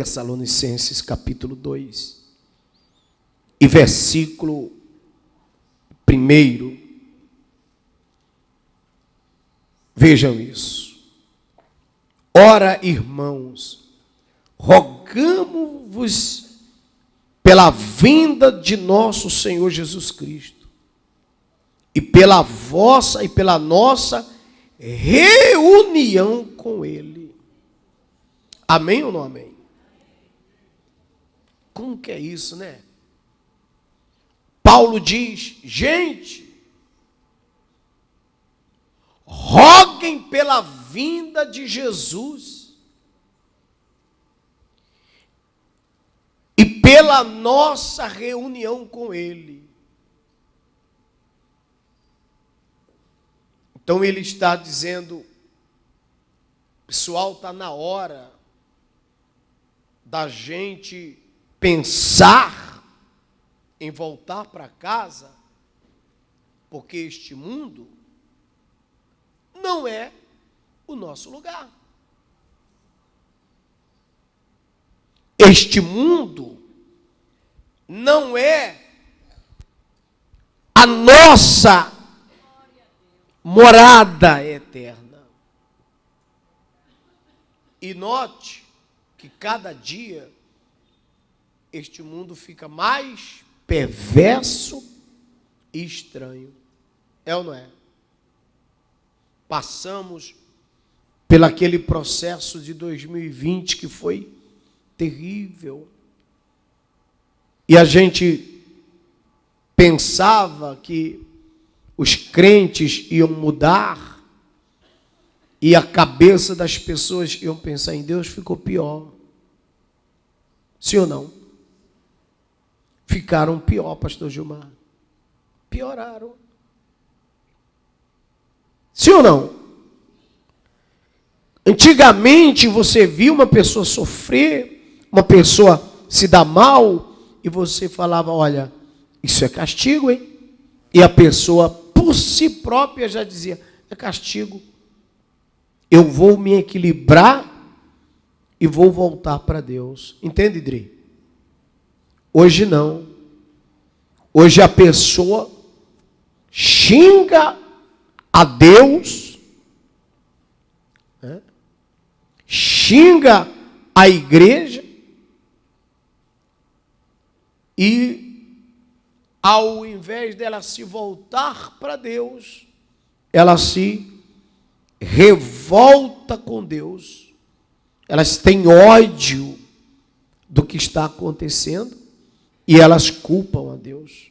Tessalonicenses capítulo 2 e versículo 1. Vejam isso. Ora, irmãos, rogamo-vos pela vinda de nosso Senhor Jesus Cristo e pela vossa e pela nossa reunião com Ele. Amém ou não amém? Como que é isso, né? Paulo diz, gente, roguem pela vinda de Jesus e pela nossa reunião com Ele. Então ele está dizendo, pessoal, está na hora da gente pensar em voltar para casa, porque este mundo não é o nosso lugar. Este mundo não é a nossa morada eterna. E note que cada dia este mundo fica mais perverso e estranho. É ou não é? Passamos pelaquele processo de 2020 que foi terrível. E a gente pensava que os crentes iam mudar e a cabeça das pessoas iam pensar em Deus, ficou pior. Sim ou não? Ficaram pior, pastor Gilmar. Pioraram. Sim ou não? Antigamente você via uma pessoa sofrer, uma pessoa se dar mal, e você falava, olha, isso é castigo, hein? E a pessoa, por si própria, já dizia, é castigo. Eu vou me equilibrar e vou voltar para Deus. Entende, Dri? Hoje não. Hoje a pessoa xinga a Deus, né? Xinga a igreja e, ao invés dela se voltar para Deus, ela se revolta com Deus. Elas têm ódio do que está acontecendo e elas culpam a Deus.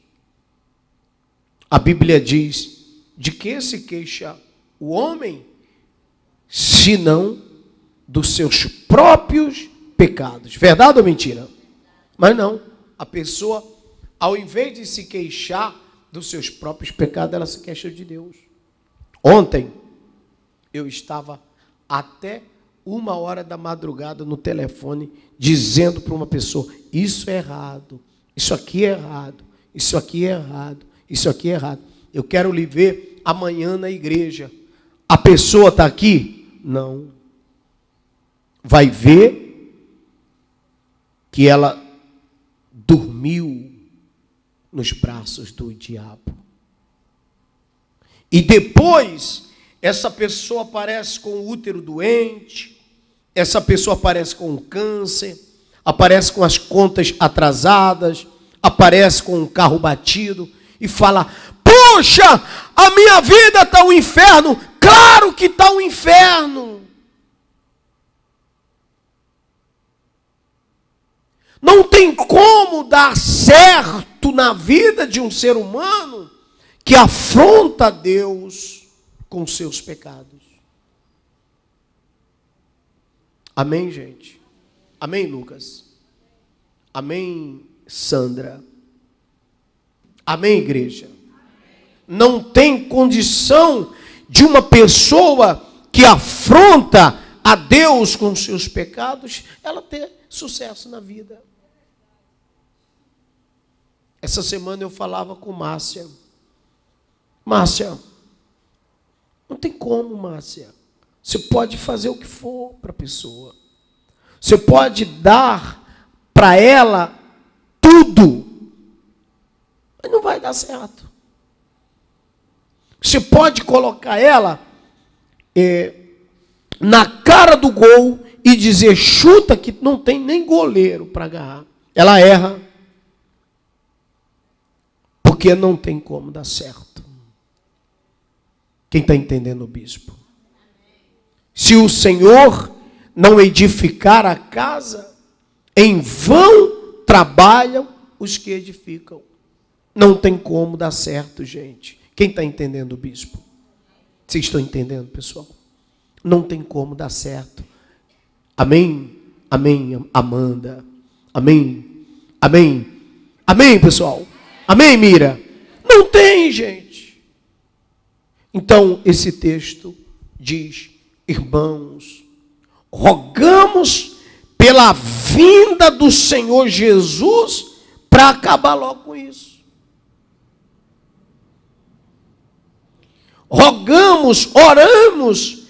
A Bíblia diz, de que se queixa o homem, senão dos seus próprios pecados. Verdade ou mentira? Mas não, a pessoa, ao invés de se queixar dos seus próprios pecados, ela se queixa de Deus. Ontem, eu estava até 1h da madrugada no telefone, dizendo para uma pessoa, isso é errado, isso aqui é errado, isso aqui é errado, isso aqui é errado. Eu quero lhe ver amanhã na igreja. A pessoa está aqui? Não. Vai ver que ela dormiu nos braços do diabo. E depois, essa pessoa aparece com o útero doente, essa pessoa aparece com câncer, aparece com as contas atrasadas, aparece com um carro batido e fala, puxa, a minha vida está um inferno. Claro que está um inferno. Não tem como dar certo na vida de um ser humano que afronta a Deus com seus pecados. Amém, gente? Amém, Lucas? Amém, Sandra? Amém, igreja? Não tem condição de uma pessoa que afronta a Deus com seus pecados, ela ter sucesso na vida. Essa semana eu falava com Márcia. Márcia, não tem como, Márcia. Você pode fazer o que for para a pessoa. Você pode dar para ela tudo, mas não vai dar certo. Você pode colocar ela na cara do gol e dizer, chuta, que não tem nem goleiro para agarrar. Ela erra, porque não tem como dar certo. Quem está entendendo, bispo? Se o Senhor não edificar a casa, em vão trabalham os que edificam. Não tem como dar certo, gente. Quem está entendendo, bispo? Vocês estão entendendo, pessoal? Não tem como dar certo. Amém? Amém, Amanda? Amém? Amém? Amém, pessoal? Amém, Mira? Não tem, gente. Então, esse texto diz, irmãos, rogamos pela vinda do Senhor Jesus para acabar logo com isso. Rogamos, oramos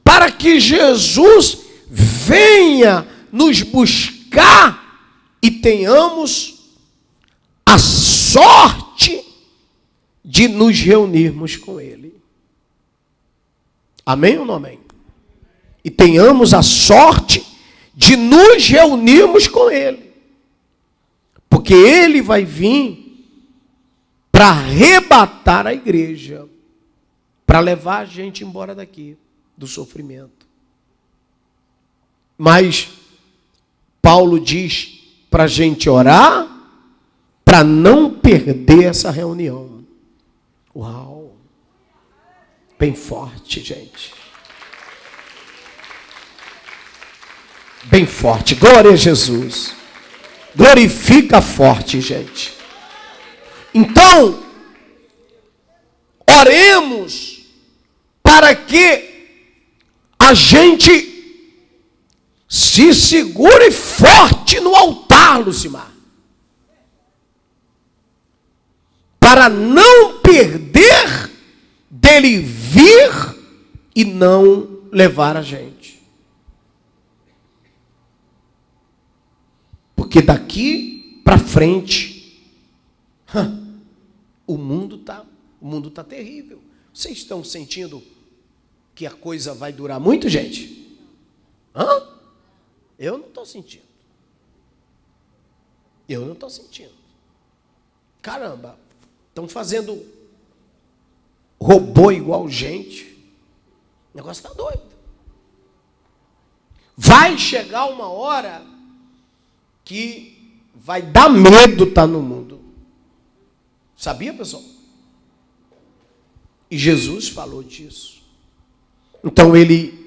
para que Jesus venha nos buscar e tenhamos a sorte de nos reunirmos com Ele. Amém ou não amém? E tenhamos a sorte de nos reunirmos com Ele. Porque Ele vai vir para arrebatar a igreja, para levar a gente embora daqui, do sofrimento. Mas Paulo diz para a gente orar, para não perder essa reunião. Uau! Bem forte, gente. Bem forte. Glória a Jesus. Glorifica forte, gente. Então, oremos para que a gente se segure forte no altar, Lucimar. Para não perder dele vir e não levar a gente. Porque daqui para frente, o mundo tá terrível. Vocês estão sentindo que a coisa vai durar muito, gente? Eu não estou sentindo. Eu não estou sentindo. Caramba, estão fazendo robô igual gente. O negócio está doido. Vai chegar uma hora que vai dar medo estar no mundo. Sabia, pessoal? E Jesus falou disso. Então ele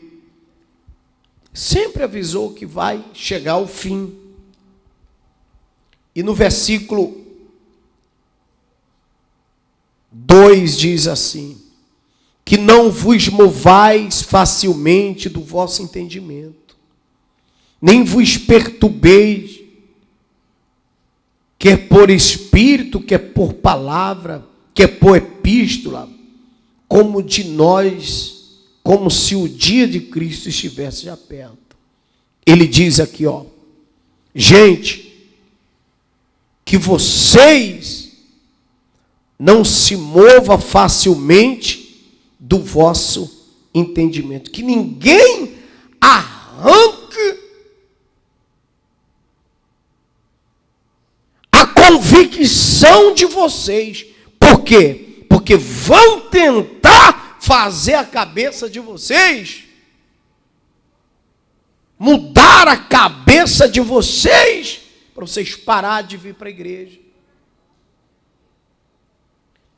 sempre avisou que vai chegar o fim. E no versículo 2 diz assim, que não vos movais facilmente do vosso entendimento, nem vos perturbeis, quer por espírito, quer por palavra, quer por epístola, como de nós, como se o dia de Cristo estivesse já perto. Ele diz aqui, gente, que vocês não se movam facilmente do vosso entendimento, que ninguém arranque a convicção de vocês. Por quê? Porque vão tentar fazer a cabeça de vocês, mudar a cabeça de vocês, para vocês parar de vir para a igreja,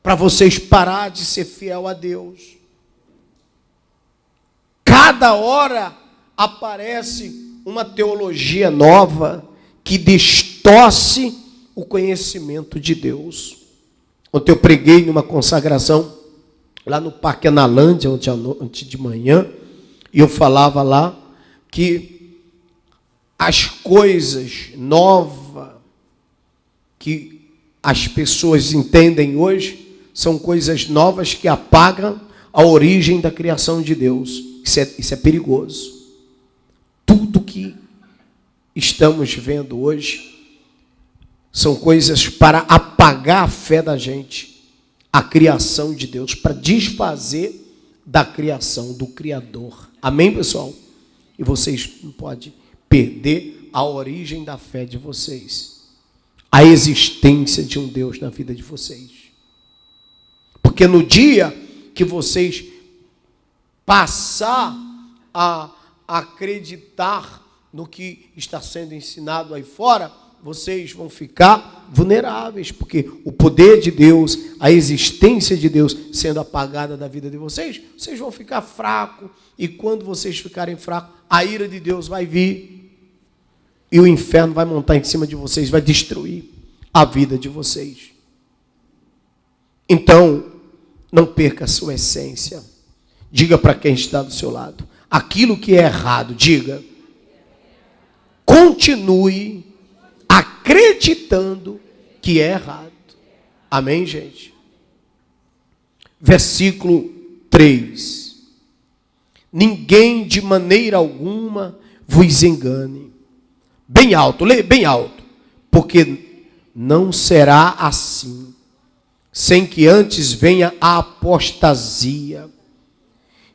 para vocês parar de ser fiel a Deus. Cada hora aparece uma teologia nova que distorce o conhecimento de Deus. Ontem eu preguei numa consagração lá no Parque Analândia, ontem de manhã, e eu falava lá que as coisas novas que as pessoas entendem hoje são coisas novas que apagam a origem da criação de Deus. Isso é perigoso. Tudo que estamos vendo hoje são coisas para apagar a fé da gente, a criação de Deus, para desfazer da criação, do Criador. Amém, pessoal? E vocês não podem perder a origem da fé de vocês, a existência de um Deus na vida de vocês. Porque no dia que vocês passar a acreditar no que está sendo ensinado aí fora, vocês vão ficar vulneráveis, porque o poder de Deus, a existência de Deus sendo apagada da vida de vocês, vocês vão ficar fracos, e quando vocês ficarem fracos, a ira de Deus vai vir, e o inferno vai montar em cima de vocês, vai destruir a vida de vocês. Então, não perca a sua essência. Diga para quem está do seu lado, aquilo que é errado, diga, continue acreditando que é errado. Amém, gente? Versículo 3. Ninguém de maneira alguma vos engane. Bem alto, lê bem alto. Porque não será assim, sem que antes venha a apostasia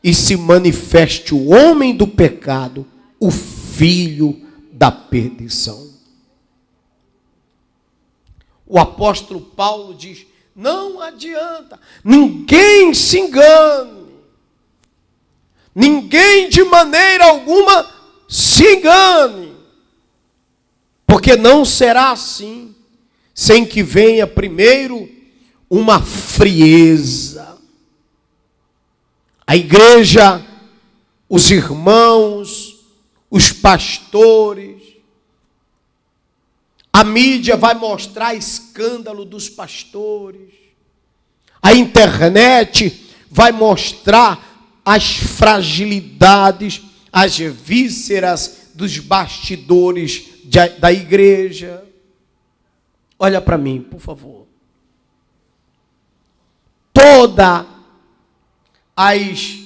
e se manifeste o homem do pecado, o filho da perdição. O apóstolo Paulo diz, não adianta, ninguém se engane, ninguém de maneira alguma se engane, porque não será assim, sem que venha primeiro uma frieza. A igreja, os irmãos, os pastores, a mídia vai mostrar escândalo dos pastores. A internet vai mostrar as fragilidades, as vísceras dos bastidores da igreja. Olha para mim, por favor. Todas as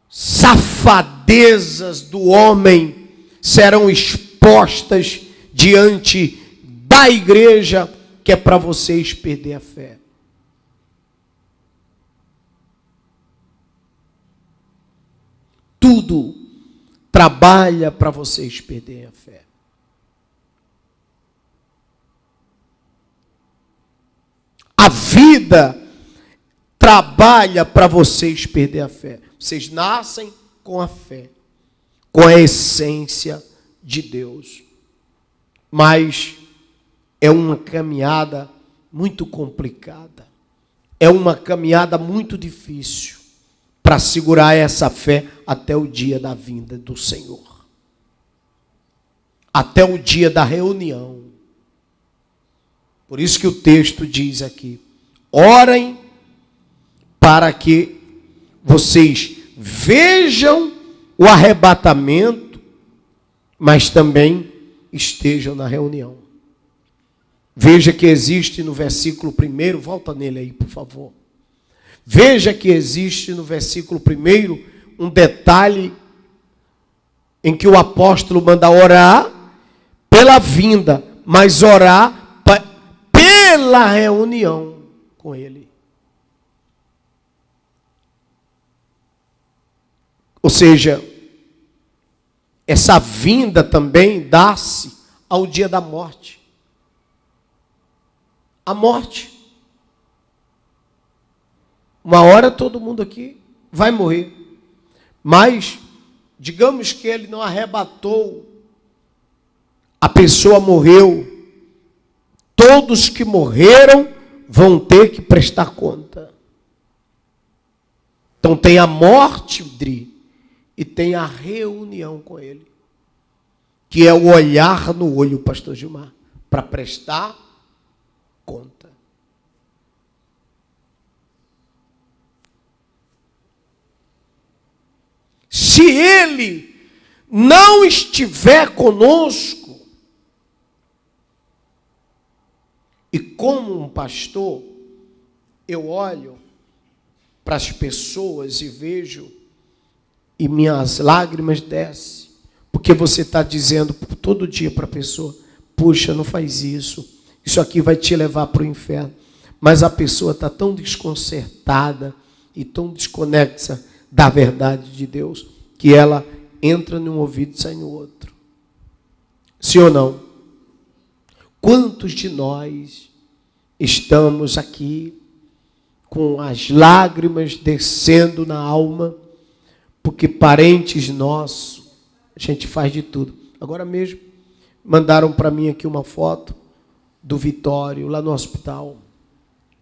safadezas do homem serão expostas diante da igreja, que é para vocês perder a fé. Tudo trabalha para vocês perderem a fé. A vida trabalha para vocês perder a fé. Vocês nascem com a fé, com a essência de Deus. Mas é uma caminhada muito complicada. É uma caminhada muito difícil para segurar essa fé até o dia da vinda do Senhor. Até o dia da reunião. Por isso que o texto diz aqui, orem para que vocês vejam o arrebatamento, mas também estejam na reunião. Veja que existe no versículo 1, volta nele aí, por favor. Veja que existe no versículo 1 um detalhe em que o apóstolo manda orar pela vinda, mas orar pela reunião com ele. Ou seja, essa vinda também dá-se ao dia da morte. A morte. Uma hora todo mundo aqui vai morrer. Mas, digamos que ele não arrebatou, a pessoa morreu. Todos que morreram vão ter que prestar conta. Então tem a morte, Dri, e tem a reunião com ele, que é o olhar no olho, pastor Gilmar, para prestar conta. Se ele não estiver conosco, e como um pastor, eu olho para as pessoas e vejo, e minhas lágrimas descem, Porque você está dizendo todo dia para a pessoa, puxa, não faz isso, isso aqui vai te levar para o inferno. Mas a pessoa está tão desconcertada e tão desconexa da verdade de Deus, que ela entra num ouvido e sai no outro. Sim ou não? Quantos de nós estamos aqui com as lágrimas descendo na alma, porque parentes nossos, a gente faz de tudo. Agora mesmo, mandaram para mim aqui uma foto do Vitório, lá no hospital.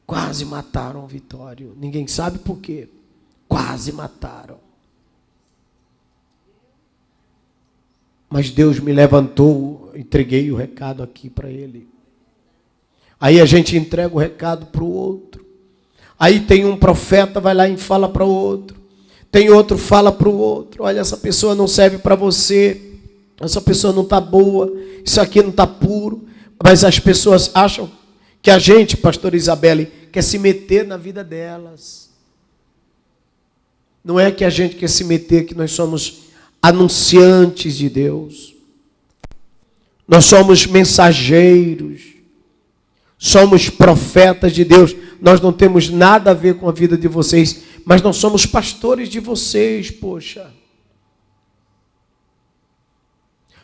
Quase mataram o Vitório. Ninguém sabe por quê. Quase mataram. Mas Deus me levantou, entreguei o recado aqui para ele. Aí a gente entrega o recado para o outro. Aí tem um profeta, vai lá e fala para o outro. Tem outro, fala para o outro. Olha, essa pessoa não serve para você. Essa pessoa não está boa. Isso aqui não está puro. Mas as pessoas acham que a gente, pastor Isabelle, quer se meter na vida delas. Não é que a gente quer se meter, que nós somos anunciantes de Deus. Nós somos mensageiros. Somos profetas de Deus. Nós não temos nada a ver com a vida de vocês, mas nós somos pastores de vocês, poxa.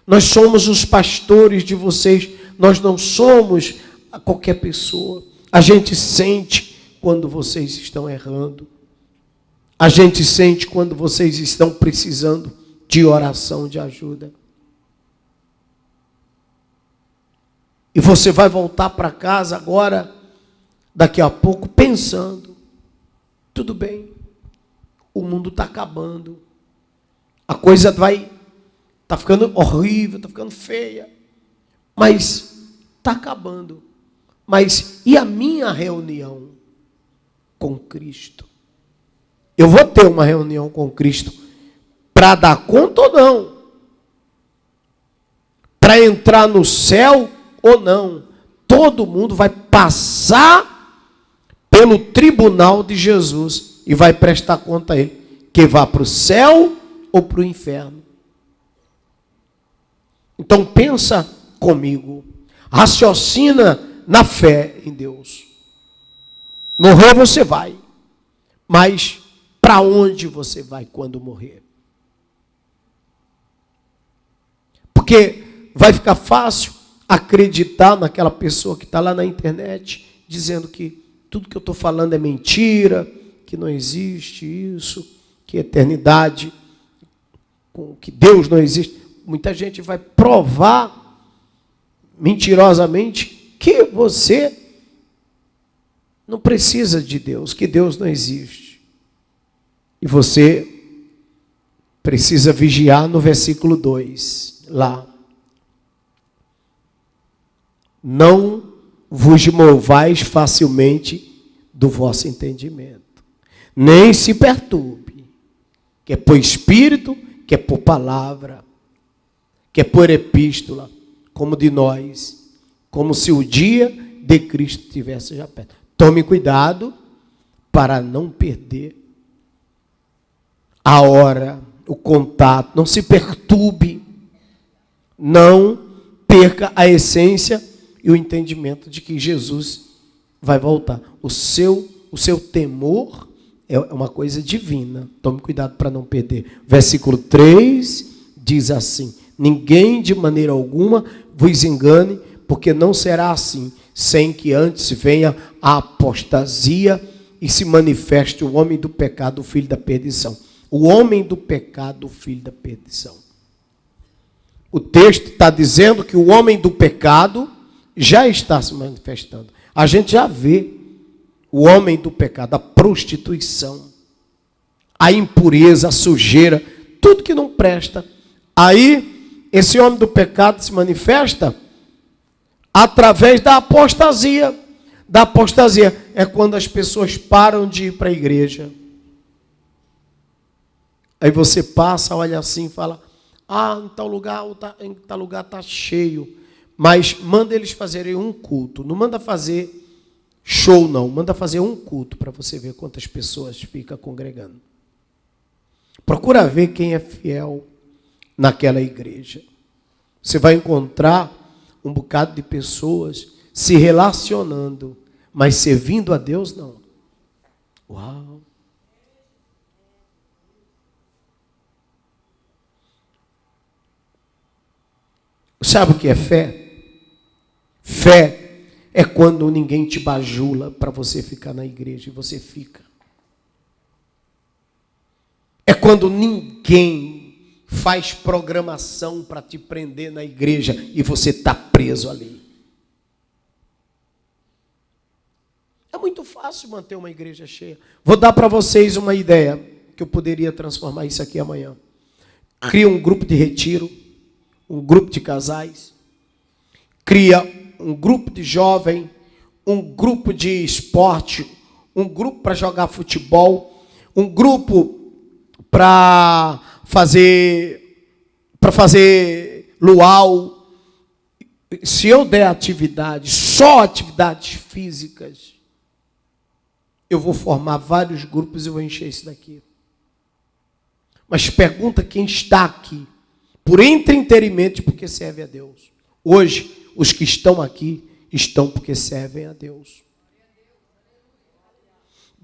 Nós somos os pastores de vocês. Nós não somos qualquer pessoa. A gente sente quando vocês estão errando. A gente sente quando vocês estão precisando de oração, de ajuda. E você vai voltar para casa agora, daqui a pouco, pensando, tudo bem, o mundo está acabando, a coisa está ficando horrível, está ficando feia, mas está acabando. Mas e a minha reunião com Cristo? Eu vou ter uma reunião com Cristo para dar conta ou não? Para entrar no céu ou não? Todo mundo vai passar pelo tribunal de Jesus e vai prestar conta a ele, que vá para o céu ou para o inferno. Então pensa comigo, raciocina na fé em Deus. Morrer você vai, mas para onde você vai quando morrer? Porque vai ficar fácil acreditar naquela pessoa que está lá na internet, dizendo que tudo que eu estou falando é mentira, que não existe isso, que eternidade, que Deus não existe. Muita gente vai provar mentirosamente que você não precisa de Deus, que Deus não existe. E você precisa vigiar no versículo 2, lá. Não vos movais facilmente do vosso entendimento, nem se perturbe, quer por espírito, quer por palavra, quer por epístola, como de nós, como se o dia de Cristo estivesse já perto. Tome cuidado para não perder a hora, o contato, não se perturbe, não perca a essência e o entendimento de que Jesus vai voltar. O seu temor é uma coisa divina. Tome cuidado para não perder. Versículo 3 diz assim: ninguém de maneira alguma vos engane, porque não será assim, sem que antes venha a apostasia e se manifeste o homem do pecado, o filho da perdição. O homem do pecado, o filho da perdição. O texto está dizendo que o homem do pecado já está se manifestando. A gente já vê o homem do pecado, a prostituição, a impureza, a sujeira, tudo que não presta. Aí, esse homem do pecado se manifesta através da apostasia. Da apostasia é quando as pessoas param de ir para a igreja. Aí você passa, olha assim e fala, em tal lugar está cheio. Mas manda eles fazerem um culto. Não manda fazer show, não. Manda fazer um culto para você ver quantas pessoas ficam congregando. Procura ver quem é fiel naquela igreja. Você vai encontrar um bocado de pessoas se relacionando, mas servindo a Deus, não. Uau! Sabe o que é fé? Fé é quando ninguém te bajula para você ficar na igreja e você fica. É quando ninguém faz programação para te prender na igreja e você está preso ali. É muito fácil manter uma igreja cheia. Vou dar para vocês uma ideia, que eu poderia transformar isso aqui amanhã. Cria um grupo de retiro, um grupo de casais, cria um grupo de jovem, um grupo de esporte, um grupo para jogar futebol, um grupo para fazer luau. Se eu der atividade, só atividades físicas, eu vou formar vários grupos e vou encher isso daqui. Mas pergunta quem está aqui, por entretenimento e porque serve a Deus. Hoje, os que estão aqui, estão porque servem a Deus.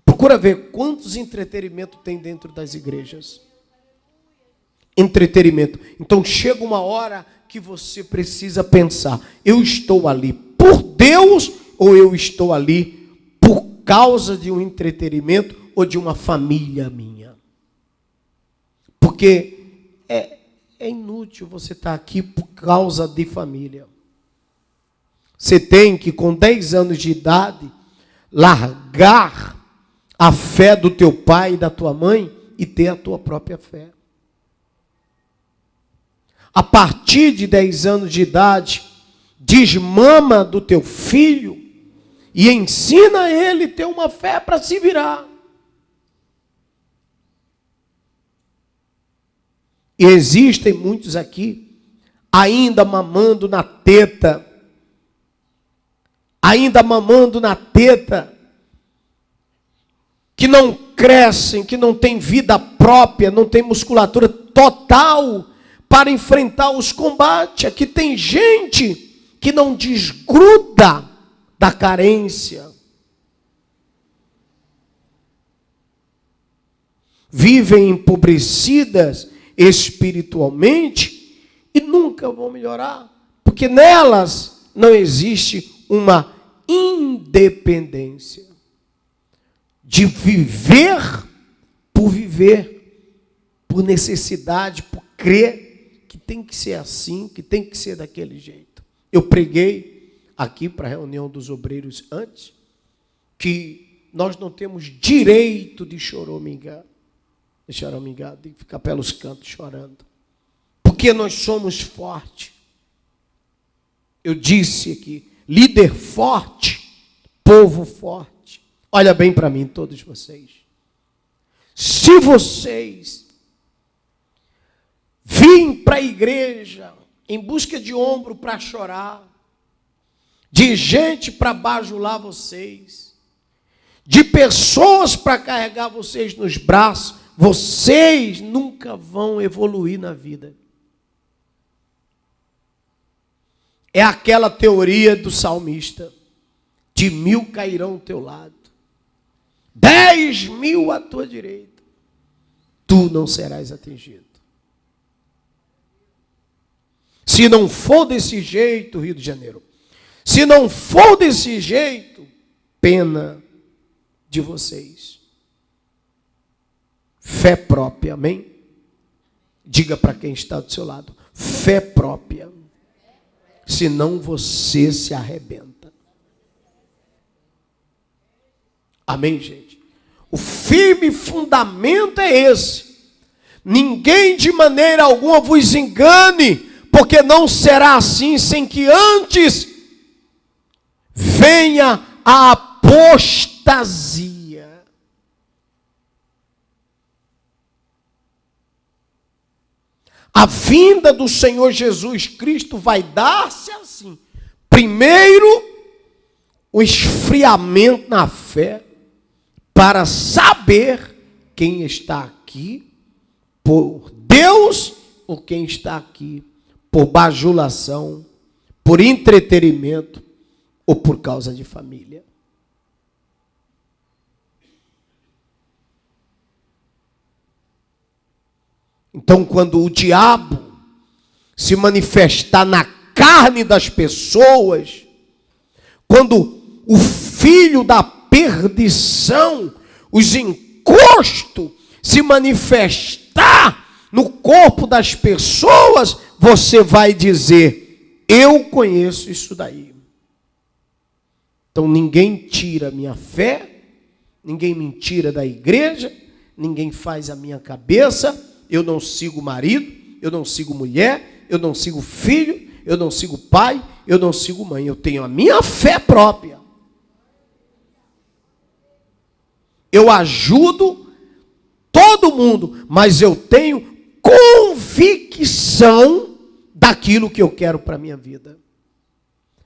Procura ver quantos entretenimentos tem dentro das igrejas. Entretenimento. Então chega uma hora que você precisa pensar: eu estou ali por Deus ou eu estou ali por causa de um entretenimento ou de uma família minha? Porque é inútil você estar aqui por causa de família. Você tem que, com 10 anos de idade, largar a fé do teu pai e da tua mãe e ter a tua própria fé. A partir de 10 anos de idade, desmama do teu filho e ensina ele a ter uma fé para se virar. E existem muitos aqui ainda mamando na teta, que não crescem, que não têm vida própria, não têm musculatura total para enfrentar os combates. Aqui tem gente que não desgruda da carência. Vivem empobrecidas espiritualmente e nunca vão melhorar, porque nelas não existe uma independência de viver, por necessidade, por crer que tem que ser assim, que tem que ser daquele jeito. Eu preguei aqui para a reunião dos obreiros antes, que nós não temos direito de choramingar, de ficar pelos cantos chorando, porque nós somos fortes. Eu disse aqui, líder forte, povo forte. Olha bem para mim, todos vocês. Se vocês virem para a igreja em busca de ombro para chorar, de gente para bajular vocês, de pessoas para carregar vocês nos braços, vocês nunca vão evoluir na vida. É aquela teoria do salmista: de 1000 cairão ao teu lado, 10.000 à tua direita, tu não serás atingido. Se não for desse jeito, Rio de Janeiro, se não for desse jeito, pena de vocês. Fé própria, amém? Diga para quem está do seu lado: fé própria. Senão você se arrebenta. Amém, gente? O firme fundamento é esse. Ninguém de maneira alguma vos engane, porque não será assim sem que antes venha a apostasia. A vinda do Senhor Jesus Cristo vai dar-se assim. Primeiro, o esfriamento na fé, para saber quem está aqui por Deus ou quem está aqui por bajulação, por entretenimento ou por causa de família. Então, quando o diabo se manifestar na carne das pessoas, quando o filho da perdição, os encostos, se manifestar no corpo das pessoas, você vai dizer: eu conheço isso daí. Então ninguém tira a minha fé, ninguém me tira da igreja, ninguém faz a minha cabeça. Eu não sigo marido, eu não sigo mulher, eu não sigo filho, eu não sigo pai, eu não sigo mãe. Eu tenho a minha fé própria. Eu ajudo todo mundo, mas eu tenho convicção daquilo que eu quero para a minha vida.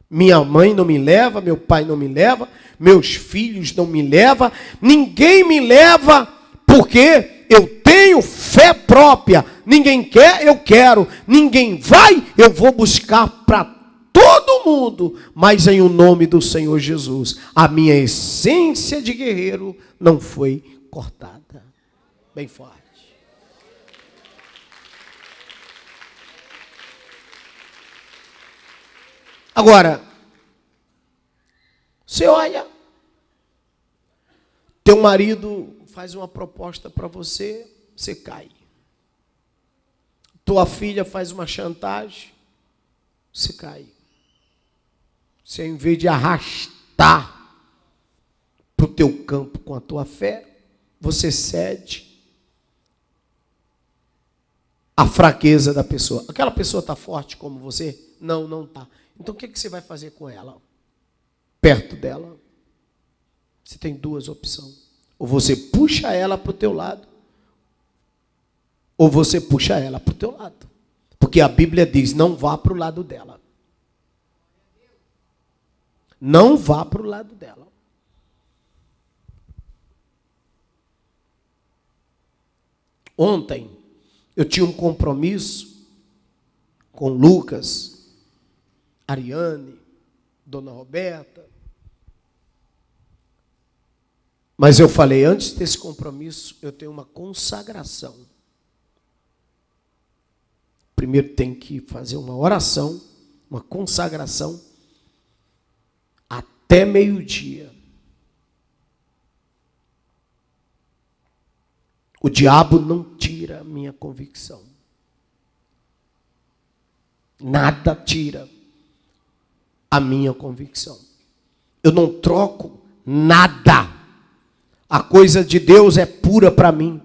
Minha mãe não me leva, meu pai não me leva, meus filhos não me levam, ninguém me leva, porque eu tenho fé própria. Ninguém quer, eu quero. Ninguém vai, eu vou buscar para todo mundo, mas em o nome do Senhor Jesus. A minha essência de guerreiro não foi cortada. Bem forte. Agora, você olha, teu marido faz uma proposta para você, você cai. Tua filha faz uma chantagem, você cai. Você, em vez de arrastar para o teu campo com a tua fé, você cede a fraqueza da pessoa. Aquela pessoa está forte como você? Não, não está. Então o que você vai fazer com ela? Perto dela, você tem duas opções. Ou você puxa ela para o teu lado, ou você puxa ela para o teu lado. Porque a Bíblia diz: não vá para o lado dela. Não vá para o lado dela. Ontem, eu tinha um compromisso com Lucas, Ariane, Dona Roberta. Mas eu falei, antes desse compromisso, eu tenho uma consagração. Primeiro tem que fazer uma oração, uma consagração, até meio-dia. O diabo não tira a minha convicção. Nada tira a minha convicção. Eu não troco nada. A coisa de Deus é pura para mim.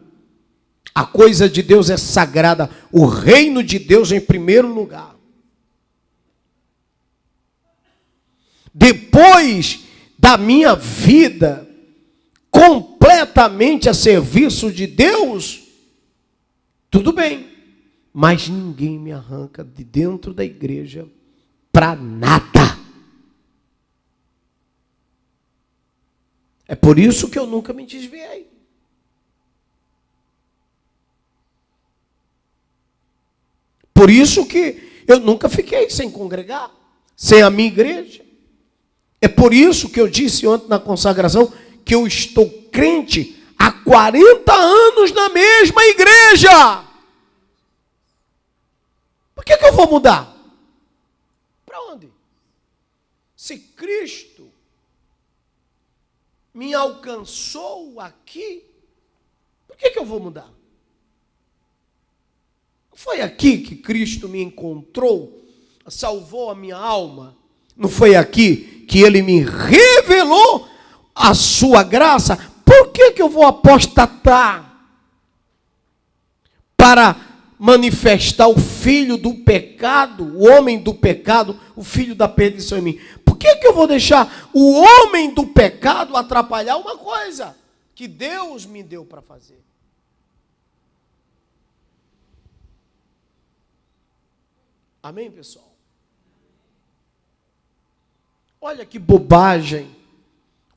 A coisa de Deus é sagrada. O reino de Deus em primeiro lugar. Depois da minha vida completamente a serviço de Deus, tudo bem. Mas ninguém me arranca de dentro da igreja para nada. É por isso que eu nunca me desviei. Por isso que eu nunca fiquei sem congregar, sem a minha igreja. É por isso que eu disse ontem na consagração que eu estou crente há 40 anos na mesma igreja. Por que eu vou mudar? Para onde? Se Cristo me alcançou aqui, por que eu vou mudar? Não foi aqui que Cristo me encontrou, salvou a minha alma? Não foi aqui que Ele me revelou a sua graça? Por que eu vou apostatar para manifestar o filho do pecado, o homem do pecado, o filho da perdição em mim? Por que eu vou deixar o homem do pecado atrapalhar uma coisa que Deus me deu para fazer? Amém, pessoal? Olha que bobagem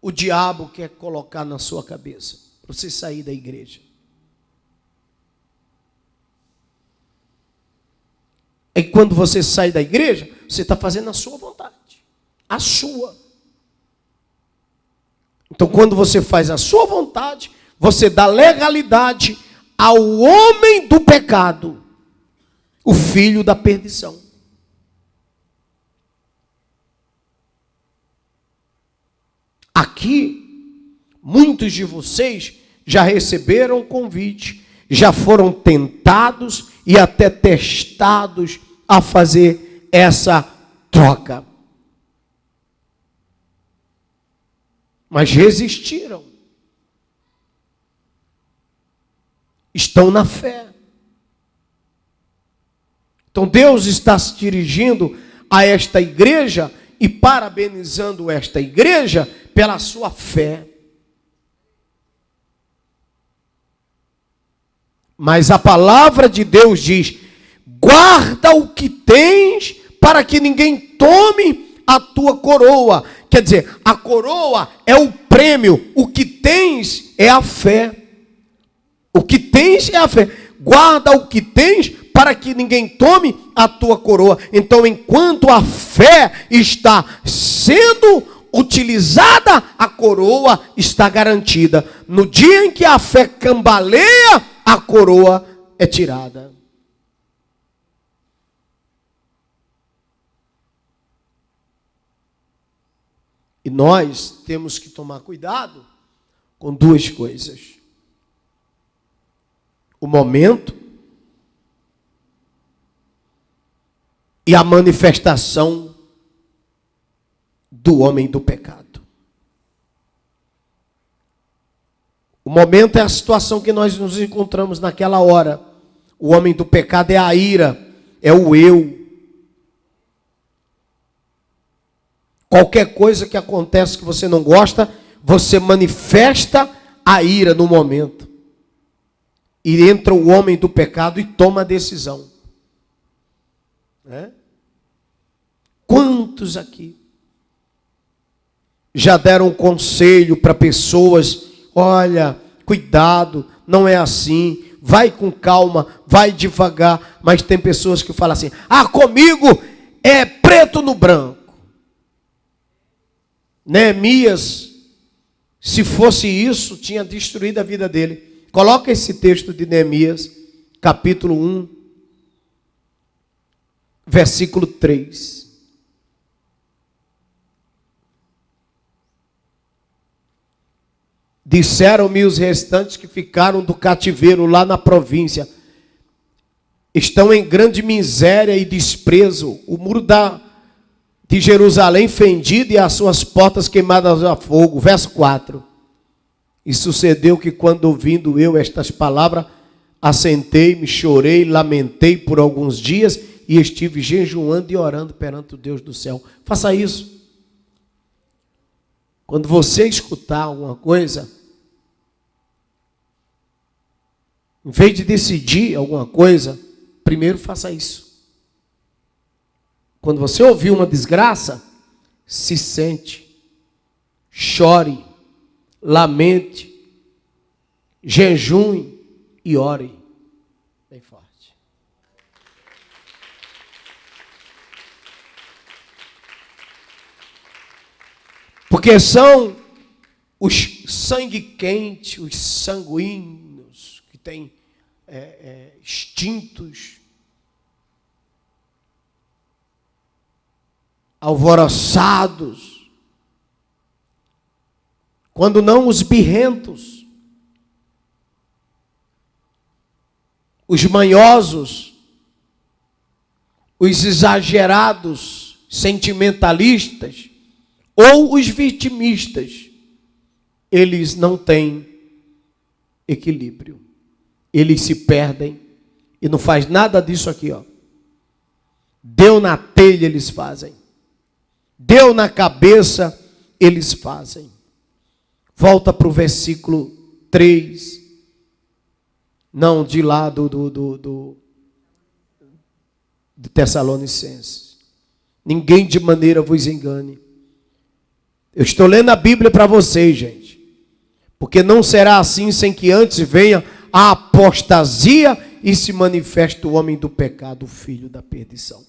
o diabo quer colocar na sua cabeça para você sair da igreja. É que quando você sai da igreja, você está fazendo a sua vontade. A sua. Então, quando você faz a sua vontade, você dá legalidade ao homem do pecado, o filho da perdição. Aqui, muitos de vocês já receberam o convite, já foram tentados e até testados a fazer essa troca. Mas resistiram. Estão na fé. Então Deus está se dirigindo a esta igreja e parabenizando esta igreja pela sua fé. Mas a palavra de Deus diz: guarda o que tens para que ninguém tome a tua coroa. Quer dizer, a coroa é o prêmio, o que tens é a fé. O que tens é a fé. Guarda o que tens para que ninguém tome a tua coroa. Então, enquanto a fé está sendo utilizada, a coroa está garantida. No dia em que a fé cambaleia, a coroa é tirada. E nós temos que tomar cuidado com duas coisas: o momento e a manifestação do homem do pecado. O momento é a situação que nós nos encontramos naquela hora. O homem do pecado é a ira, é o eu. Qualquer coisa que acontece que você não gosta, você manifesta a ira no momento. E entra o homem do pecado e toma a decisão. Quantos aqui já deram conselho para pessoas: olha, cuidado, não é assim, vai com calma, vai devagar. Mas tem pessoas que falam assim: comigo é preto no branco. Neemias, se fosse isso, tinha destruído a vida dele. Coloca esse texto de Neemias, capítulo 1, versículo 3. Disseram-me os restantes que ficaram do cativeiro lá na província: estão em grande miséria e desprezo. O muro de Jerusalém fendido e as suas portas queimadas a fogo. Verso 4. E sucedeu que, quando ouvindo eu estas palavras, assentei-me, chorei, lamentei por alguns dias e estive jejuando e orando perante o Deus do céu. Faça isso. Quando você escutar alguma coisa, em vez de decidir alguma coisa, primeiro faça isso. Quando você ouvir uma desgraça, se sente, chore, lamente, jejue e ore. Bem forte. Porque são os sangue quente, os sanguíneos, que têm instintos alvoroçados, quando não os birrentos, os manhosos, os exagerados, sentimentalistas, ou os vitimistas, eles não têm equilíbrio. Eles se perdem e não faz nada disso aqui, ó. Deu na telha, eles fazem. Deu na cabeça, eles fazem. Volta para o versículo 3. Não, de lá do Tessalonicenses. Ninguém de maneira vos engane. Eu estou lendo a Bíblia para vocês, gente. Porque não será assim sem que antes venha a apostasia e se manifesta o homem do pecado, o filho da perdição.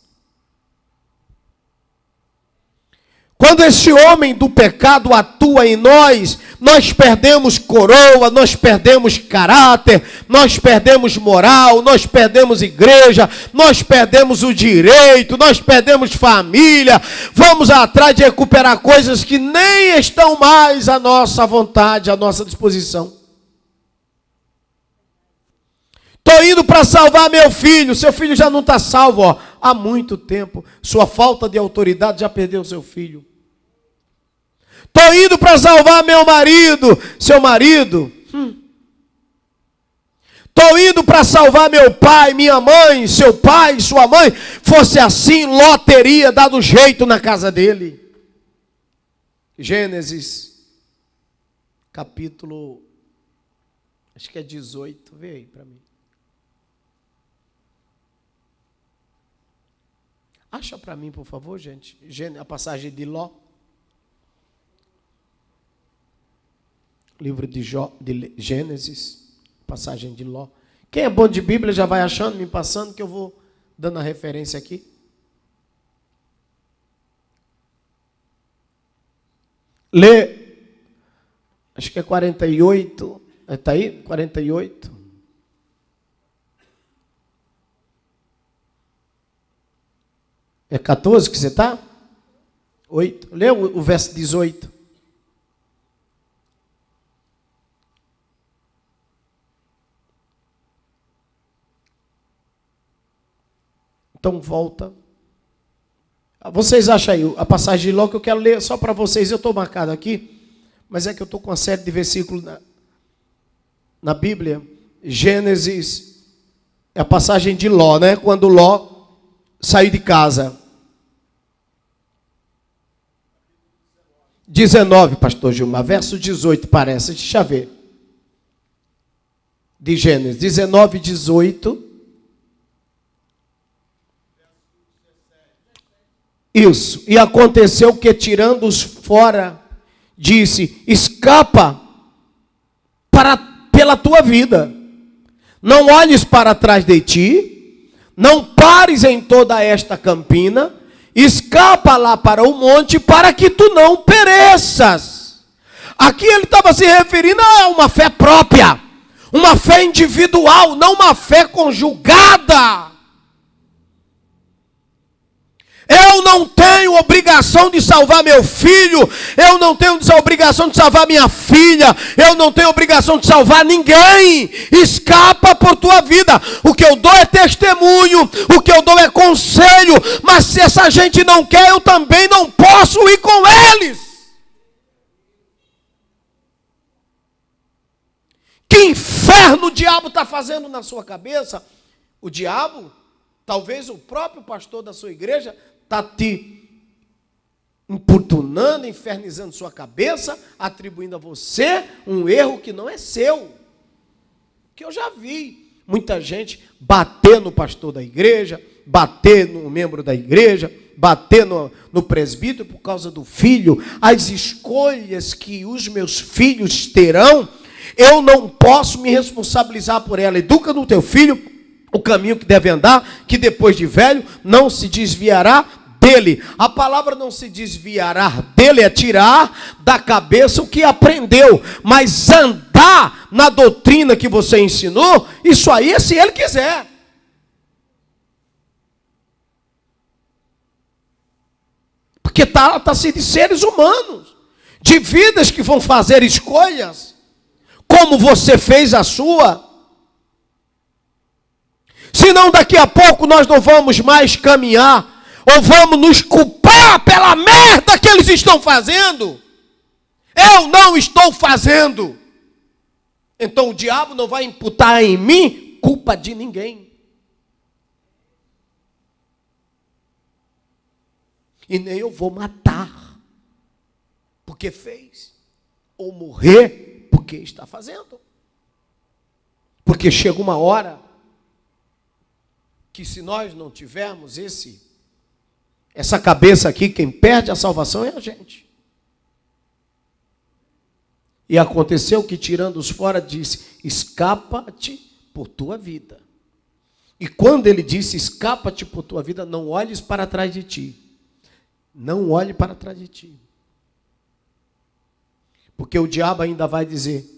Quando esse homem do pecado atua em nós, nós perdemos coroa, nós perdemos caráter, nós perdemos moral, nós perdemos igreja, nós perdemos o direito, nós perdemos família. Vamos atrás de recuperar coisas que nem estão mais à nossa vontade, à nossa disposição. Estou indo para salvar meu filho. Seu filho já não está salvo, há muito tempo. Sua falta de autoridade já perdeu seu filho. Estou indo para salvar meu marido. Seu marido. Estou indo para salvar meu pai, minha mãe, seu pai, sua mãe. Fosse assim, Ló teria dado jeito na casa dele. Gênesis, capítulo, acho que é 18. Vê aí para mim. Acha para mim, por favor, gente, a passagem de Ló. Livro de Gênesis, passagem de Ló. Quem é bom de Bíblia já vai achando, me passando, que eu vou dando a referência aqui. Lê, acho que é 48, está aí? 48. É 14 que você está? 8. Lê o verso 18. Então volta. Vocês acham aí a passagem de Ló que eu quero ler só para vocês. Eu estou marcado aqui, mas é que eu estou com uma série de versículos na Bíblia. Gênesis, é a passagem de Ló, né? Quando Ló saiu de casa. 19, pastor Gilmar, verso 18 parece, deixa eu ver. De Gênesis, 19, 18. Isso, e aconteceu que tirando-os fora, disse, escapa pela tua vida, não olhes para trás de ti, não pares em toda esta campina, escapa lá para o monte, para que tu não pereças. Aqui ele estava se referindo a uma fé própria, uma fé individual, não uma fé conjugada. Eu não tenho obrigação de salvar meu filho, eu não tenho obrigação de salvar minha filha, eu não tenho obrigação de salvar ninguém. Escapa por tua vida. O que eu dou é testemunho, o que eu dou é conselho, mas se essa gente não quer, eu também não posso ir com eles. Que inferno o diabo está fazendo na sua cabeça? O diabo, talvez o próprio pastor da sua igreja, está te importunando, infernizando sua cabeça, atribuindo a você um erro que não é seu. Que eu já vi muita gente bater no pastor da igreja, bater no membro da igreja, bater no presbítero por causa do filho. As escolhas que os meus filhos terão, eu não posso me responsabilizar por ela. Educa no teu filho o caminho que deve andar, que depois de velho não se desviará dele. A palavra não se desviará dele, é tirar da cabeça o que aprendeu, mas andar na doutrina que você ensinou, isso aí é se ele quiser. Porque trata-se de seres humanos, de vidas que vão fazer escolhas, como você fez a sua. Senão daqui a pouco nós não vamos mais caminhar, ou vamos nos culpar pela merda que eles estão fazendo. Eu não estou fazendo. Então o diabo não vai imputar em mim culpa de ninguém. E nem eu vou matar porque fez, ou morrer porque está fazendo. Porque chega uma hora que se nós não tivermos essa cabeça aqui, quem perde a salvação é a gente. E aconteceu que tirando-os fora, disse, escapa-te por tua vida. E quando ele disse, escapa-te por tua vida, não olhes para trás de ti. Não olhe para trás de ti. Porque o diabo ainda vai dizer,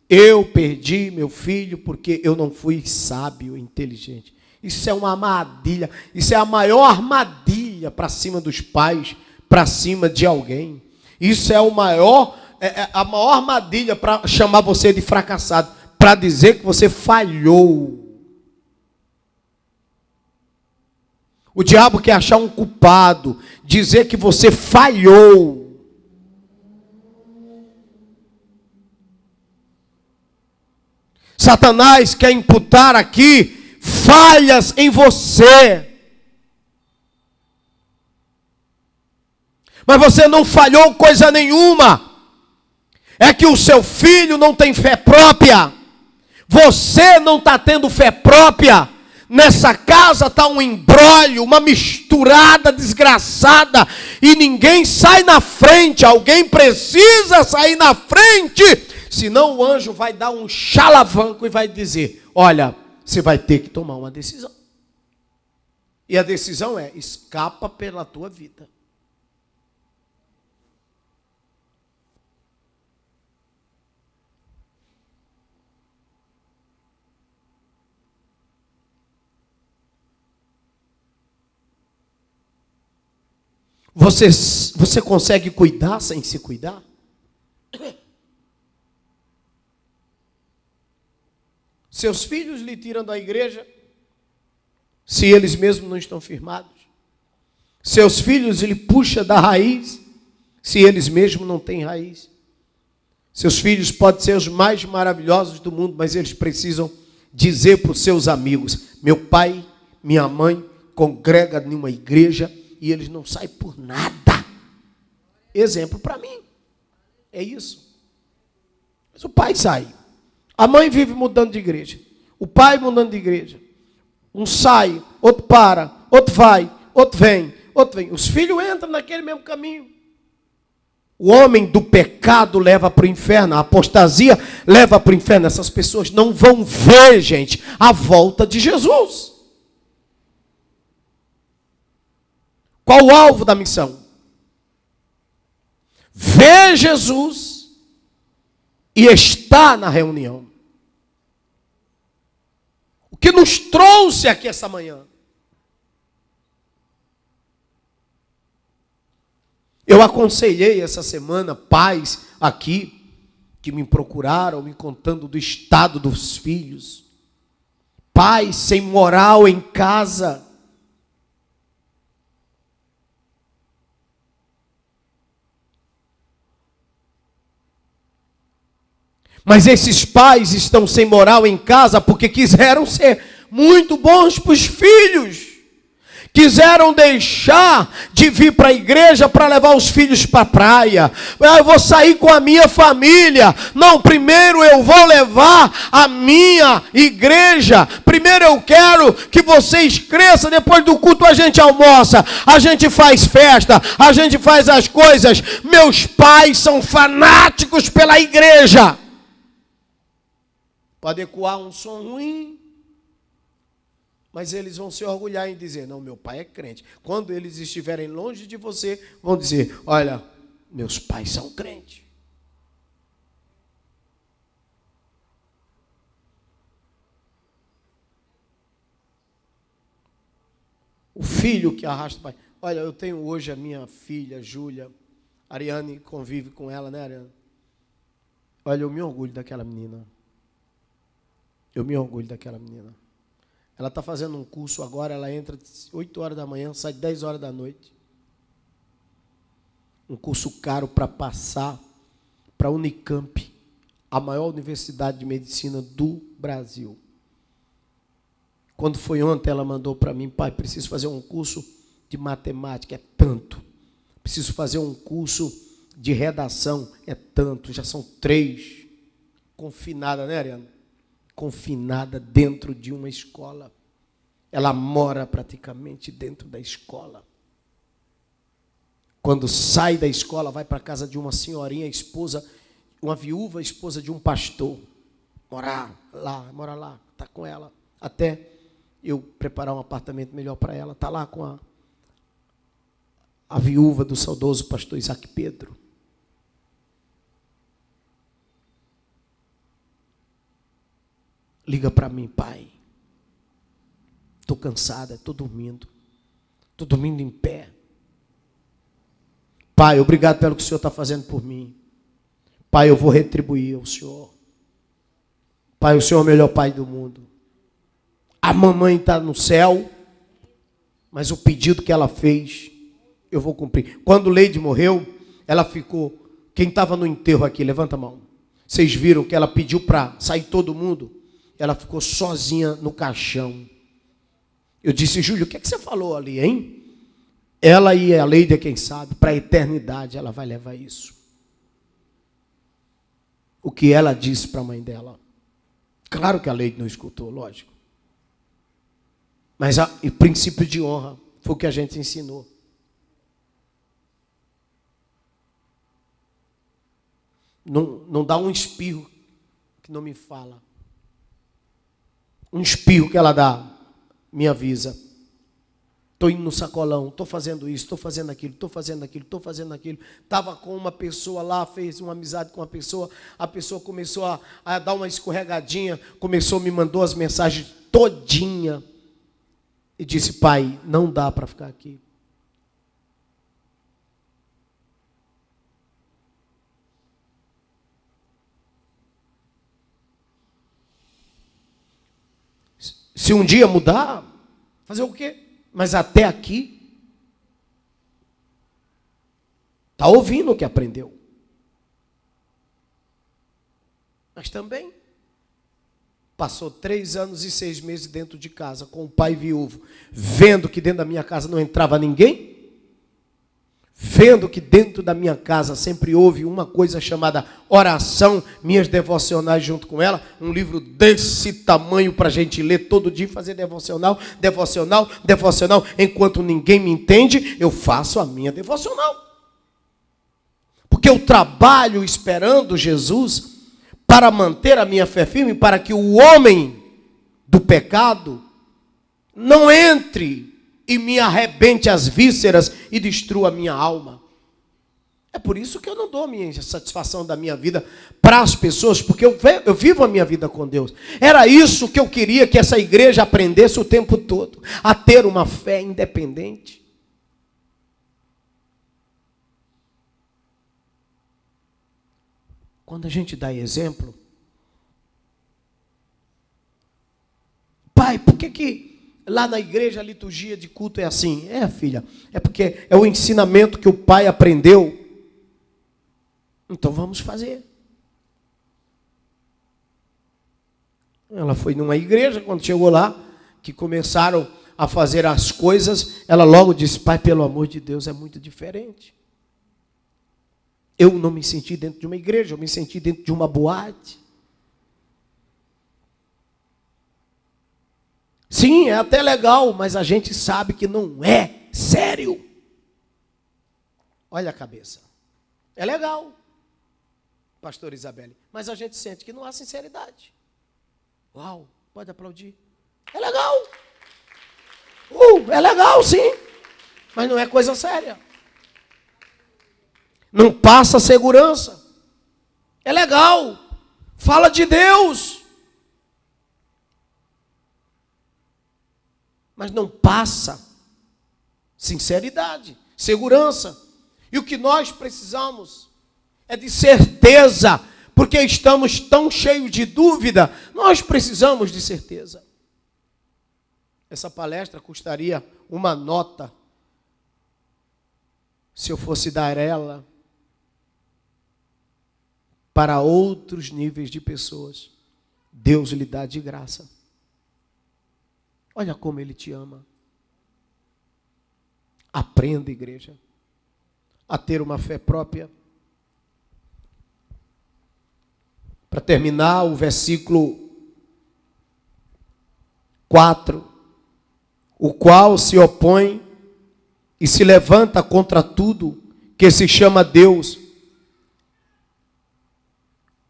eu perdi meu filho porque eu não fui sábio, inteligente. Isso é uma armadilha, isso é a maior armadilha para cima dos pais, para cima de alguém. Isso é a maior armadilha para chamar você de fracassado, para dizer que você falhou. O diabo quer achar um culpado, dizer que você falhou. Satanás quer imputar aqui falhas em você. Mas você não falhou coisa nenhuma. É que o seu filho não tem fé própria. Você não está tendo fé própria. Nessa casa está um imbróglio, uma misturada desgraçada. E ninguém sai na frente. Alguém precisa sair na frente. Senão o anjo vai dar um chalavanco e vai dizer, olha, você vai ter que tomar uma decisão. E a decisão é, escapa pela tua vida. Você consegue cuidar sem se cuidar? Seus filhos lhe tiram da igreja, se eles mesmos não estão firmados. Seus filhos lhe puxam da raiz, se eles mesmos não têm raiz. Seus filhos podem ser os mais maravilhosos do mundo, mas eles precisam dizer para os seus amigos, meu pai, minha mãe congrega em uma igreja e eles não saem por nada. Exemplo para mim. É isso. Mas o pai sai. A mãe vive mudando de igreja. O pai mudando de igreja. Um sai, outro para, outro vai, outro vem, outro vem. Os filhos entram naquele mesmo caminho. O homem do pecado leva para o inferno. A apostasia leva para o inferno. Essas pessoas não vão ver, gente, a volta de Jesus. Qual o alvo da missão? Ver Jesus e estar na reunião. O que nos trouxe aqui essa manhã? Eu aconselhei essa semana pais aqui que me procuraram, me contando do estado dos filhos. Pais sem moral em casa. Mas esses pais estão sem moral em casa porque quiseram ser muito bons para os filhos. Quiseram deixar de vir para a igreja para levar os filhos para a praia. Eu vou sair com a minha família. Não, primeiro eu vou levar a minha igreja. Primeiro eu quero que vocês cresçam. Depois do culto a gente almoça. A gente faz festa. A gente faz as coisas. Meus pais são fanáticos pela igreja. Pode ecoar um som ruim, mas eles vão se orgulhar em dizer, não, meu pai é crente. Quando eles estiverem longe de você, vão dizer, olha, meus pais são crentes. O filho que arrasta o pai. Olha, eu tenho hoje a minha filha, Júlia, Ariane convive com ela, né, Ariane? Olha, eu me orgulho daquela menina. Eu me orgulho daquela menina. Ela está fazendo um curso agora, ela entra às 8 horas da manhã, sai 10 horas da noite. Um curso caro para passar para a Unicamp, a maior universidade de medicina do Brasil. Quando foi ontem, ela mandou para mim, pai, preciso fazer um curso de matemática, é tanto. Preciso fazer um curso de redação, é tanto. Já são 3. Confinada, né, Ariana? Confinada dentro de uma escola. Ela mora praticamente dentro da escola. Quando sai da escola, vai para a casa de uma senhorinha, esposa, uma viúva, esposa de um pastor. Mora lá, está com ela. Até eu preparar um apartamento melhor para ela. Está lá com a viúva do saudoso pastor Isaac Pedro. Liga para mim, pai. Estou cansada, estou dormindo em pé. Pai, obrigado pelo que o Senhor está fazendo por mim. Pai, eu vou retribuir ao Senhor. Pai, o Senhor é o melhor pai do mundo. A mamãe está no céu, mas o pedido que ela fez, eu vou cumprir. Quando Leide morreu, ela ficou... Quem estava no enterro aqui, levanta a mão. Vocês viram que ela pediu para sair todo mundo? Ela ficou sozinha no caixão. Eu disse, Júlio, o que é que você falou ali, hein? Ela e a Leide, quem sabe, para a eternidade ela vai levar isso. O que ela disse para a mãe dela. Claro que a Leide não escutou, lógico. Mas o princípio de honra foi o que a gente ensinou. Não dá um espirro que não me fala. Um espirro que ela dá, me avisa. Estou indo no sacolão, estou fazendo isso, estou fazendo aquilo, estou fazendo aquilo, estou fazendo aquilo. Estava com uma pessoa lá, fez uma amizade com uma pessoa, a pessoa começou a dar uma escorregadinha, me mandou as mensagens todinha. E disse, pai, não dá para ficar aqui. Se um dia mudar, fazer o quê? Mas até aqui, está ouvindo o que aprendeu. Mas também passou 3 anos e 6 meses dentro de casa, com o pai viúvo, vendo que dentro da minha casa não entrava ninguém, vendo que dentro da minha casa sempre houve uma coisa chamada oração, minhas devocionais junto com ela, um livro desse tamanho para a gente ler todo dia, fazer devocional, enquanto ninguém me entende, eu faço a minha devocional. Porque eu trabalho esperando Jesus para manter a minha fé firme, para que o homem do pecado não entre e me arrebente as vísceras e destrua a minha alma. É por isso que eu não dou a minha satisfação da minha vida para as pessoas, porque eu vivo a minha vida com Deus. Era isso que eu queria que essa igreja aprendesse o tempo todo, a ter uma fé independente. Quando a gente dá exemplo, pai, por que lá na igreja a liturgia de culto é assim? Filha, é porque é o ensinamento que o pai aprendeu. Então vamos fazer. Ela foi numa igreja, quando chegou lá, que começaram a fazer as coisas, ela logo disse, pai, pelo amor de Deus, é muito diferente. Eu não me senti dentro de uma igreja, eu me senti dentro de uma boate. Sim, é até legal, mas a gente sabe que não é sério. Olha a cabeça. É legal, pastor Isabelle, mas a gente sente que não há sinceridade. Uau, pode aplaudir. É legal. É legal, sim, mas não é coisa séria. Não passa segurança. É legal. Fala de Deus. Mas não passa sinceridade, segurança. E o que nós precisamos é de certeza, porque estamos tão cheios de dúvida, nós precisamos de certeza. Essa palestra custaria uma nota, se eu fosse dar ela para outros níveis de pessoas. Deus lhe dá de graça. Olha como Ele te ama. Aprenda, igreja, a ter uma fé própria. Para terminar, o versículo 4. O qual se opõe e se levanta contra tudo que se chama Deus,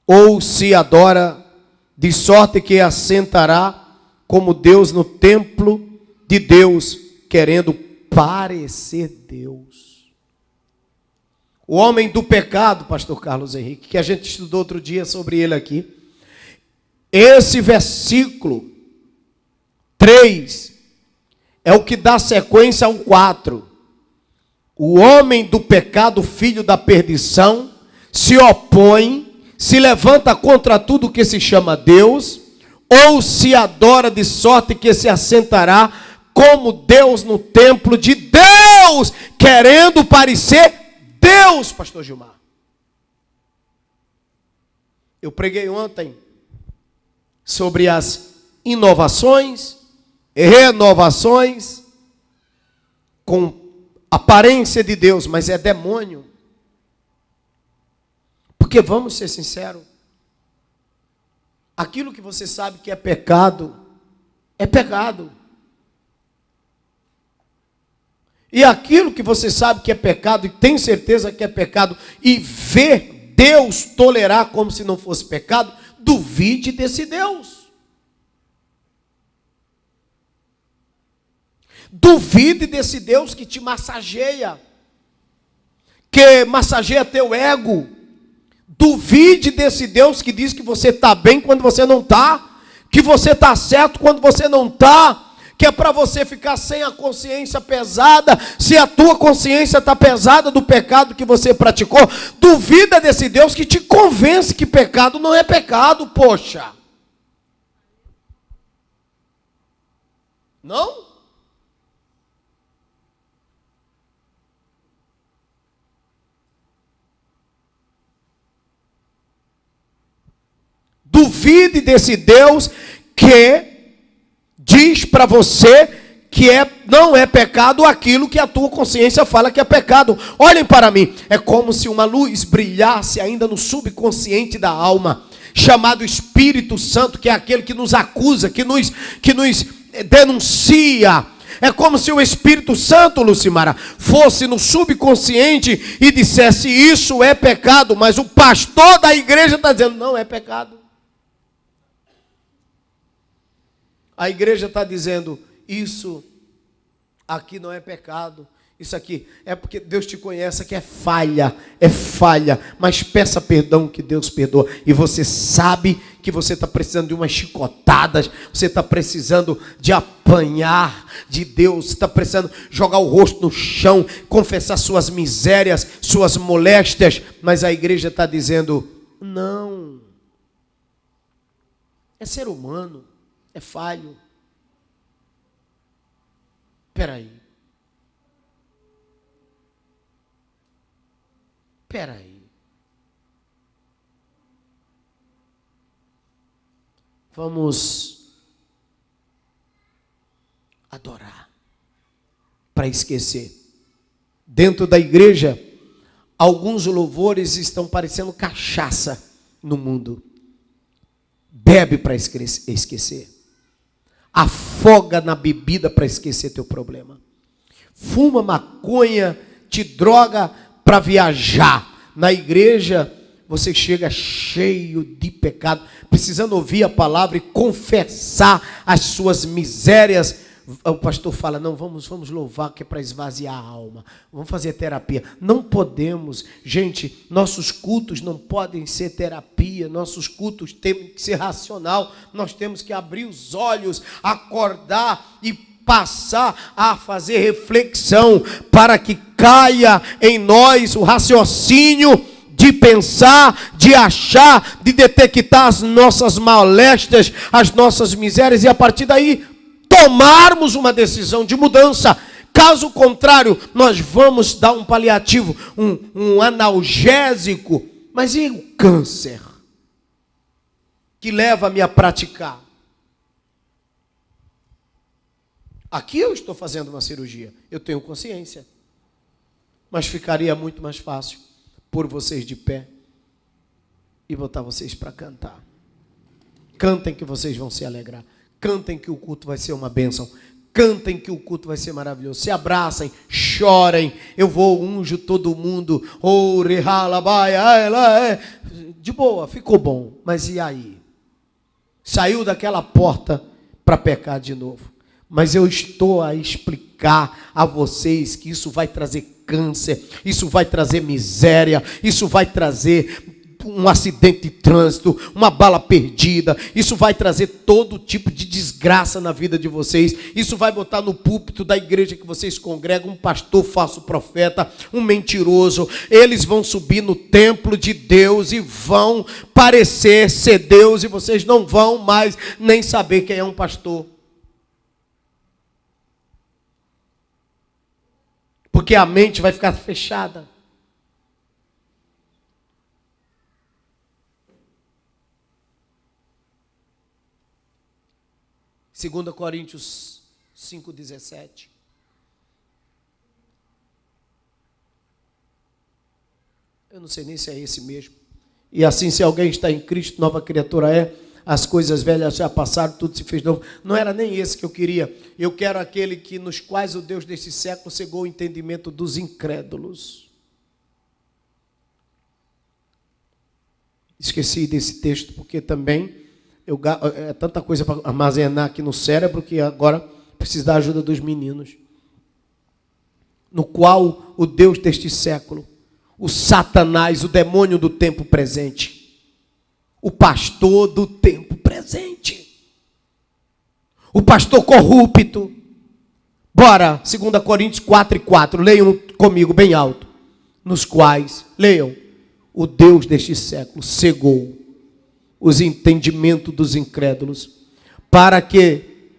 ou se adora, de sorte que assentará como Deus no templo de Deus, querendo parecer Deus. O homem do pecado, pastor Carlos Henrique, que a gente estudou outro dia sobre ele aqui. Esse versículo 3 é o que dá sequência ao 4. O homem do pecado, filho da perdição, se opõe, se levanta contra tudo que se chama Deus, ou se adora de sorte que se assentará como Deus no templo de Deus, querendo parecer Deus, pastor Gilmar. Eu preguei ontem sobre as inovações, renovações, com aparência de Deus, mas é demônio. Porque vamos ser sinceros, aquilo que você sabe que é pecado, é pecado. E aquilo que você sabe que é pecado, e tem certeza que é pecado, e vê Deus tolerar como se não fosse pecado, duvide desse Deus. Duvide desse Deus que te massageia, que massageia teu ego. Duvide desse Deus que diz que você está bem quando você não está, que você está certo quando você não está, que é para você ficar sem a consciência pesada. Se a tua consciência está pesada do pecado que você praticou, duvida desse Deus que te convence que pecado não é pecado, poxa. Não? Duvide desse Deus que diz para você que não é pecado aquilo que a tua consciência fala que é pecado. Olhem para mim, é como se uma luz brilhasse ainda no subconsciente da alma, chamado Espírito Santo, que é aquele que nos acusa, que nos denuncia. É como se o Espírito Santo, Lucimara, fosse no subconsciente e dissesse: isso é pecado, mas o pastor da igreja está dizendo: não é pecado. A igreja está dizendo: isso aqui não é pecado, isso aqui é porque Deus te conhece que é falha, mas peça perdão que Deus perdoa. E você sabe que você está precisando de umas chicotadas, você está precisando de apanhar de Deus, você está precisando jogar o rosto no chão, confessar suas misérias, suas moléstias, mas a igreja está dizendo: não, é ser humano, é falho. Espera aí. Vamos adorar para esquecer. Dentro da igreja, alguns louvores estão parecendo cachaça no mundo. Bebe para esquecer. Afoga na bebida para esquecer teu problema. Fuma maconha, te droga para viajar. Na igreja, você chega cheio de pecado, precisando ouvir a palavra e confessar as suas misérias. O pastor fala: não, vamos louvar, que é para esvaziar a alma. Vamos fazer terapia. Não podemos. Gente, nossos cultos não podem ser terapia. Nossos cultos têm que ser racional. Nós temos que abrir os olhos, acordar e passar a fazer reflexão, para que caia em nós o raciocínio de pensar, de achar, de detectar as nossas moléstias, as nossas misérias, e a partir daí tomarmos uma decisão de mudança. Caso contrário, nós vamos dar um paliativo, um analgésico. Mas e o câncer que leva-me a praticar? Aqui eu estou fazendo uma cirurgia, eu tenho consciência, mas ficaria muito mais fácil pôr vocês de pé e botar vocês para cantar. Cantem que vocês vão se alegrar. Cantem que o culto vai ser uma bênção. Cantem que o culto vai ser maravilhoso. Se abracem, chorem. Eu vou, unjo todo mundo. De boa, ficou bom. Mas e aí? Saiu daquela porta para pecar de novo. Mas eu estou a explicar a vocês que isso vai trazer câncer, isso vai trazer miséria, isso vai trazer um acidente de trânsito, uma bala perdida, isso vai trazer todo tipo de desgraça na vida de vocês, isso vai botar no púlpito da igreja que vocês congregam um pastor falso profeta, um mentiroso. Eles vão subir no templo de Deus e vão parecer ser Deus, e vocês não vão mais nem saber quem é um pastor. Porque a mente vai ficar fechada. Segunda Coríntios 5:17. Eu não sei nem se é esse mesmo. E assim, se alguém está em Cristo, nova criatura é. As coisas velhas já passaram, tudo se fez novo. Não era nem esse que eu queria. Eu quero aquele que nos quais o Deus deste século cegou o entendimento dos incrédulos. Esqueci desse texto, porque também é tanta coisa para armazenar aqui no cérebro que agora preciso da ajuda dos meninos. No qual o Deus deste século, o Satanás, o demônio do tempo presente, o pastor do tempo presente, o pastor corrupto. Bora, 2 Coríntios 4:4, leiam comigo bem alto. Nos quais, leiam, o Deus deste século cegou os entendimentos dos incrédulos, para que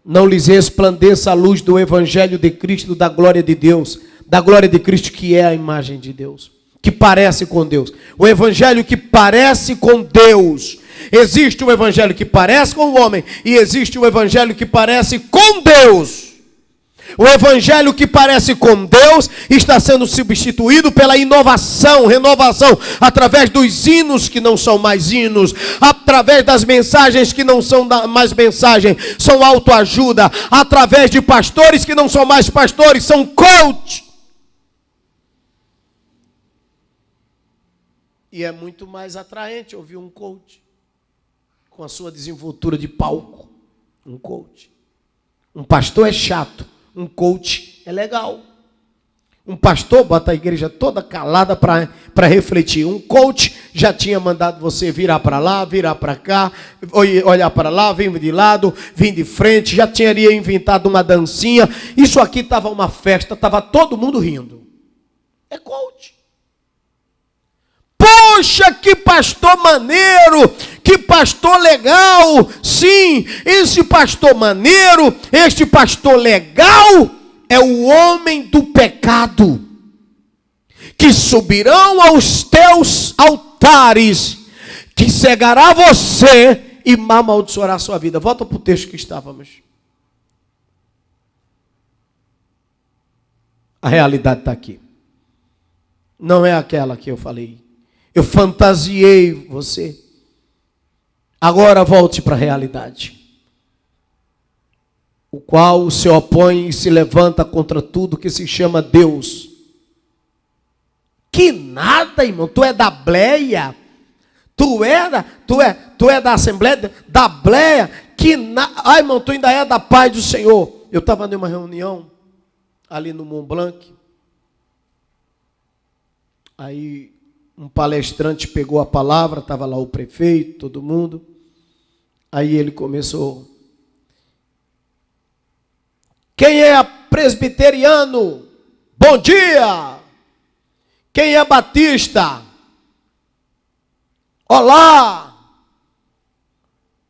não lhes resplandeça a luz do evangelho de Cristo, da glória de Deus, da glória de Cristo, que é a imagem de Deus, que parece com Deus. O evangelho que parece com Deus. Existe o evangelho que parece com o homem e existe o evangelho que parece com Deus. O evangelho que parece com Deus está sendo substituído pela inovação, renovação, através dos hinos que não são mais hinos, através das mensagens que não são mais mensagens, são autoajuda, através de pastores que não são mais pastores, são coach. E é muito mais atraente ouvir um coach com a sua desenvoltura de palco. Um coach. Um pastor é chato, um coach é legal. Um pastor bota a igreja toda calada para refletir. Um coach já tinha mandado você virar para lá, virar para cá, olhar para lá, vir de lado, vir de frente, já teria inventado uma dancinha. Isso aqui estava uma festa, estava todo mundo rindo. É coach. Poxa, que pastor maneiro, que pastor legal. Sim, esse pastor maneiro, este pastor legal é o homem do pecado, que subirão aos teus altares, que cegará você e amaldiçoará a sua vida. Volta para o texto que estávamos. A realidade está aqui. Não é aquela que eu falei. Eu fantasiei você. Agora volte para a realidade. O qual se opõe e se levanta contra tudo que se chama Deus. Que nada, irmão. Tu é da bleia. Tu é da Assembleia da bleia. Ai, irmão, tu ainda é da paz do Senhor. Eu estava numa reunião ali no Mont Blanc. Aí um palestrante pegou a palavra, estava lá o prefeito, todo mundo. Aí ele começou. Quem é presbiteriano? Bom dia! Quem é batista? Olá!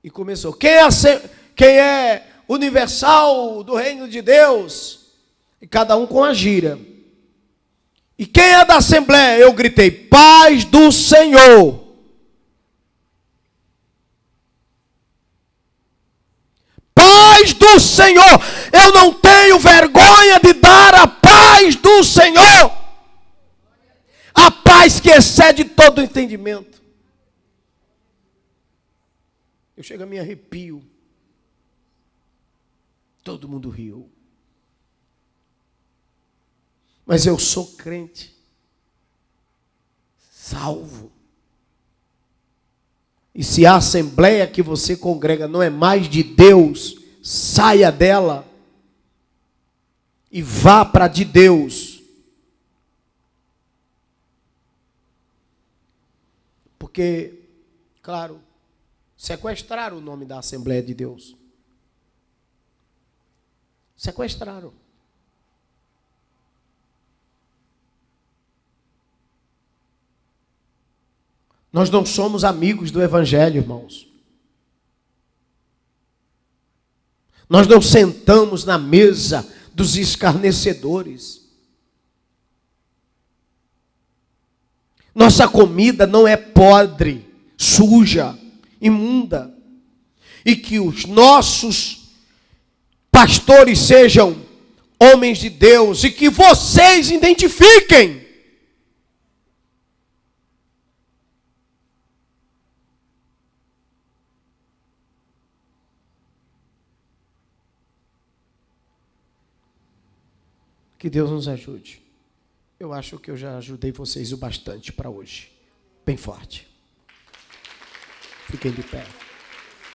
E começou. Quem é universal do reino de Deus? E cada um com a gíria. E quem é da Assembleia? Eu gritei, paz do Senhor. Paz do Senhor. Eu não tenho vergonha de dar a paz do Senhor. A paz que excede todo entendimento. Eu chego a me arrepio. Todo mundo riu. Mas eu sou crente, salvo. E se a assembleia que você congrega não é mais de Deus, saia dela e vá para a de Deus. Porque, claro, sequestraram o nome da Assembleia de Deus. Sequestraram. Nós não somos amigos do Evangelho, irmãos. Nós não sentamos na mesa dos escarnecedores. Nossa comida não é podre, suja, imunda. E que os nossos pastores sejam homens de Deus e que vocês identifiquem. Que Deus nos ajude. Eu acho que eu já ajudei vocês o bastante para hoje. Bem forte. Fiquem de pé.